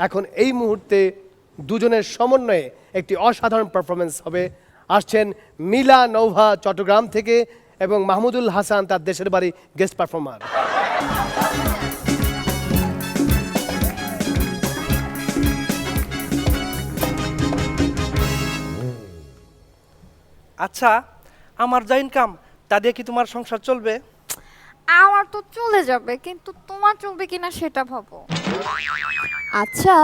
এখন এই মুহূর্তে দুজনের সমন্বয়ে একটি অসাধারণ পারফরমেন্স হবে। আসছেন মিলা নৌভা চট্টগ্রাম থেকে এবং মাহমুদুল হাসান তার দেশের বাড়ি গেস্ট পারফর্মার। আচ্ছা, আমার যা ইনকাম তা দিয়ে কি তোমার সংসার চলবে? আমার তো চলে যাবে, কিন্তু তোমার চলবে কিনা সেটা ভাবো। আচ্ছা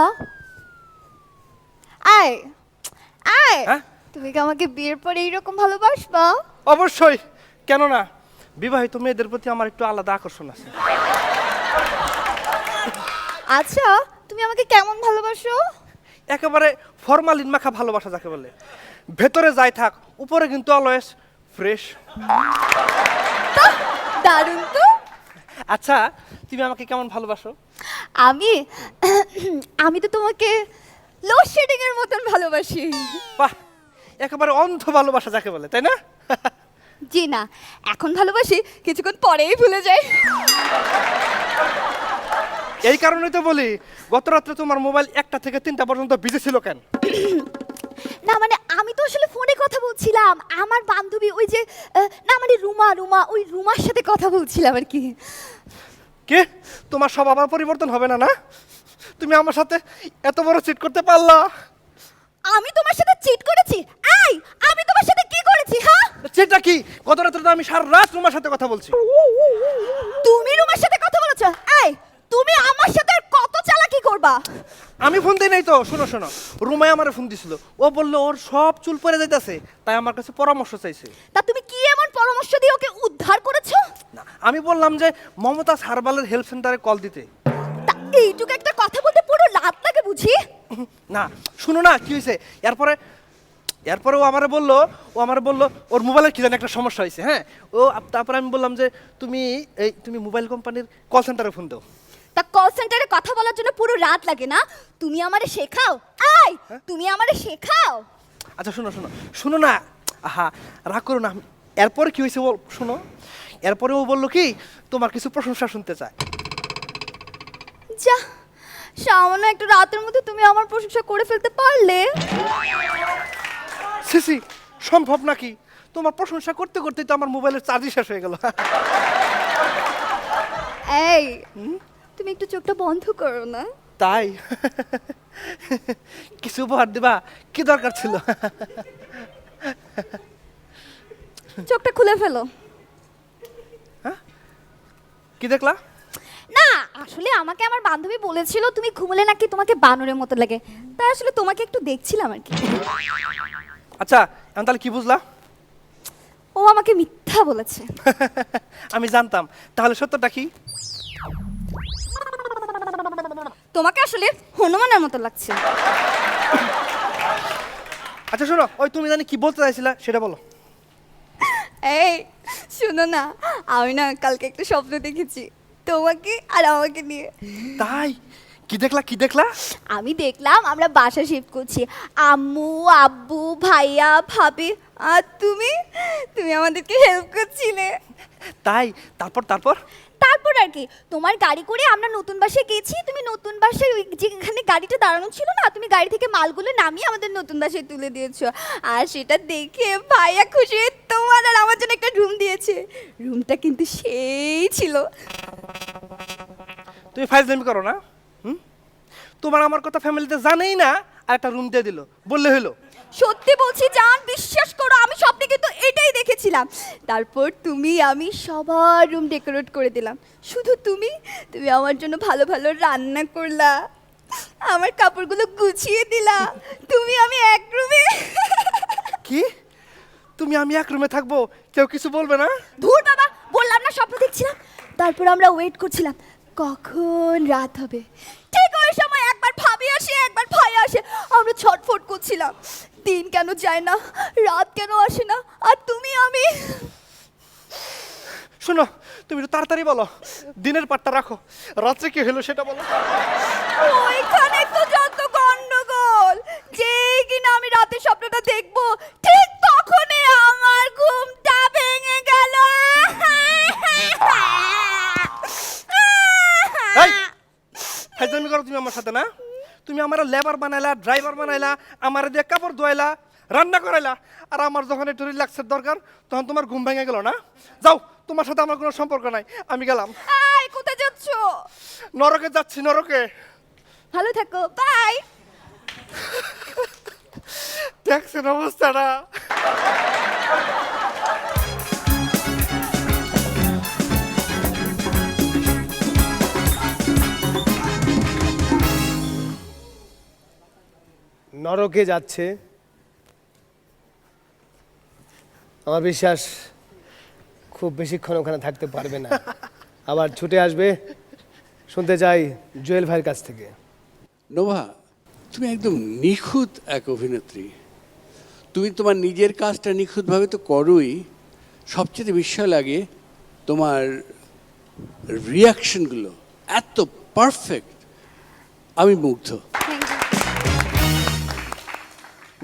আয় আয়, হ্যাঁ? তুমি কি আমাকে বিয়ের পরে এইরকম ভালোবাসবা? অবশ্যই, কেন না? বিবাহিত মেয়েদের প্রতি আমার একটু আলাদা আকর্ষণ আছে। আচ্ছা, তুমি আমাকে কেমন ভালোবাসো? একেবারে ফরমালিন মাখা ভালোবাসা যাকে বলে, ভেতরে যাই থাক উপরে কিন্তু অলওয়েজ ফ্রেশ। দারুণ তো। আচ্ছা, তুমি আমাকে কেমন ভালোবাসো? আমি আমি তো তোমাকে লোডশেডিং এর মতন ভালোবাসি। বাহ, একেবারে অন্ধ ভালোবাসা যাকে বলে, তাই না? জি না, এখন ভালোবাসি, কিছুক্ষণ পরেই ভুলে যাই। এই কারণেই তো বলি, গত রাত্রে তোমার মোবাইল 1টা থেকে 3টা পর্যন্ত বিজি ছিল কেন? না মানে আমি তো আসলে ফোনে কথা বলছিলাম, আমার বান্ধবী ওই যে না মানে রুমা ওই রুমার সাথে কথা বলছিলাম আর কি। কে? তোমার স্বভাব আর পরিবর্তন হবে না? না, তুমি আমার সাথে এত বড় চিট করতে পারলা? আমি তোমার সাথে চিট করেছি? এই, আমি তোমার সাথে কি করেছি? হ্যাঁ, চিটটা কি? গত রাত্রে তো আমি সারা রাত রুমার সাথে কথা বলছি। তুমি রুমার সাথে কথা বলেছো? এই, তুমি আমার সাথে আর কত চালাকি করবা? আমি ফোন দিই নাই তো। শোনো শোনো, রুমাই আমারে ফোন দিছিল, ও বললো ওর সব চুল পড়ে যাইতাছে, তাই আমার কাছে পরামর্শ চাইছে। তা তুমি কি এমন পরামর্শ দিয়ে ওকে উদ্ধার করেছো? না, আমি বললাম যে মমতাজ হারবালের হেল্প সেন্টারে কল দিতে। তা এইটুকু একটা কথা বলতে পুরো রাত লাগে বুঝি? না, শুনো না কি হয়েছে। এরপরে ও আমারে বললো ওর মোবাইলের কি জানি একটা সমস্যা হয়েছে। হ্যাঁ, তারপরে আমি বললাম যে তুমি মোবাইল কোম্পানির কল সেন্টারে ফোন দাও। তা কল সেন্টারে কথা বলার জন্য পুরো রাত লাগে না? তুমি আমারে শেখাও। এই, তুমি আমারে শেখাও। আচ্ছা শোনো না, আহা রাগ করো না। এরপরে কি হয়েছে শোনো। এরপরে ও বললো কি তোমার কিছু প্রশংসা শুনতে চায়। যা, সামান্য একটু রাতের মধ্যে তুমি আমার প্রশংসা করে ফেলতে পারলে। সিসি, সম্ভব নাকি? তোমার প্রশংসা করতে করতেই তো আমার মোবাইলের চার্জই শেষ হয়ে গেল। এই, তুমি একটু চোখটা বন্ধ করো না? তাই? কিছু উপহার দিবা? কি দরকার ছিল? চোখটা খুলে ফেলো। কি দেখলা? না, আসলে আমাকে আমার বান্ধবী বলেছিল তুমি ঘুমলে নাকি তোমাকে বানরের মতো লাগে, তাই আসলে তোমাকে একটু দেখছিলাম আর কি। আচ্ছা, এখন তাহলে কি বুঝলা? ও আমাকে মিথ্যা বলেছে। আমি জানতাম। তাহলে সত্যটা কি? তোমাকে আসলে হনুমানের মতো লাগছে। আচ্ছা শোনো, ওই তুমি জানি কি বলতে চাইছিলা সেটা বলো। এই শোনো না, আমি না কালকে একটা স্বপ্ন দেখেছি তোমাকে আর আমাকে নিয়ে। তাই? কি দেখলা? আমি দেখলাম আমরা বাসা শিফট করছি, আম্মু আব্বু ভাইয়া ভাবি আর তুমি আমাদেরকে হেল্প করছিলে। তাই? তারপর তারপর আর কি, তোমার গাড়ি করে আমরা নতুন বাসায় গেছি, তুমি নতুন বাসায় ওই যেখানে গাড়িটা দাঁড়ানো ছিল না, তুমি গাড়ি থেকে মালগুলো নামিয়ে আমাদের নতুন বাসায় তুলে দিয়েছো। আর সেটা দেখে ভাইয়া খুশি হয়ে তোমার আর আমার জন্য একটা রুম দিয়েছে। রুমটা কিন্তু সেই ছিল। তুমি ফাইজলামি করো না? তোমার আমার কথা ফ্যামিলিতে জানেই না, আর একটা রুম দিয়ে দিল, বললে হলো। সত্যি বলছি জান, বিশ্বাস করো আমি স্বপ্নে কিন্তু এটাই দেখেছিলাম। তারপর তুমি আমি সবার রুম ডেকোরেট করে দিলাম, শুধু তুমি আমার জন্য ভালো ভালো রান্না করলা, আমার কাপড়গুলো গুছিয়ে দিলা, তুমি আমি এক রুমে। কি? তুমি আমি এক রুমে থাকবো, কেউ কিছু বলবে না? ধুর বাবা, বললাম না স্বপ্ন দেখছিলাম। তারপর আমরা ওয়েট করছিলাম কখন রাত হবে। ঠিক ওই সময় একবার ভাবি আসে একবার ভাই আসে, আমরা ছটফট করছিলাম দিন কেন যায় না, রাত কেন আসে না, আর তুমি আমি। শোনো, তুমি একটু তাড়াতাড়ি বলো, দিনের পাটটা রাখো, রাত্রে কি হলো সেটা বলো। ওইখানে তো যত গন্ডগোল, যেই কিনা আমি রাতে স্বপ্নটা দেখবো ঠিক তখনই আমার ঘুমটা ভেঙে গেল। তুমি আমার সাথে না? তুমি আমার লেবার বানাইলা, ড্রাইভার বানাইলা, আমার দিয়ে কাপড় ধোয়াইলা, রান্না করাইলা, আর আমার যখন একটু রিল্যাক্সের দরকার তখন তোমার ঘুম ভেঙে গেল না? যাও, তোমার সাথে আমার কোনো সম্পর্ক নাই, আমি গেলাম। এই কোথায় যাচ্ছ? নরকে যাচ্ছি, নরকে। ভালো থাকো, বাই। দেখছেন অবস্থাটা? নরকে যাচ্ছে, আমার বিশ্বাস খুব বেশিক্ষণ ওখানে থাকতে পারবে না, আবার ছুটে আসবে। শুনতে চাই জুয়েল ভাইয়ের কাছ থেকে। নোভা, তুমি একদম নিখুঁত এক অভিনেত্রী। তুমি তোমার নিজের কাজটা নিখুঁতভাবে তো করোই, সবচেয়ে বিস্ময় লাগে তোমার রিয়াকশনগুলো এত পারফেক্ট, আমি মুগ্ধ।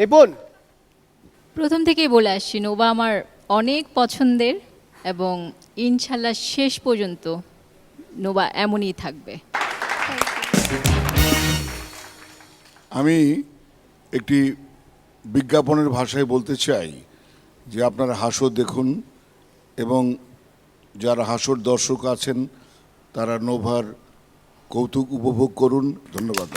নিপুণ, প্রথম থেকেই বলে আসছি নোভা আমার অনেক পছন্দের, এবং ইনশাল্লাহ শেষ পর্যন্ত নোভা এমনই থাকবে। আমি একটি বিজ্ঞাপনের ভাষায় বলতে চাই যে আপনারা হাসর দেখুন, এবং যারা হাসর দর্শক আছেন তারা নোভার কৌতুক উপভোগ করুন। ধন্যবাদ।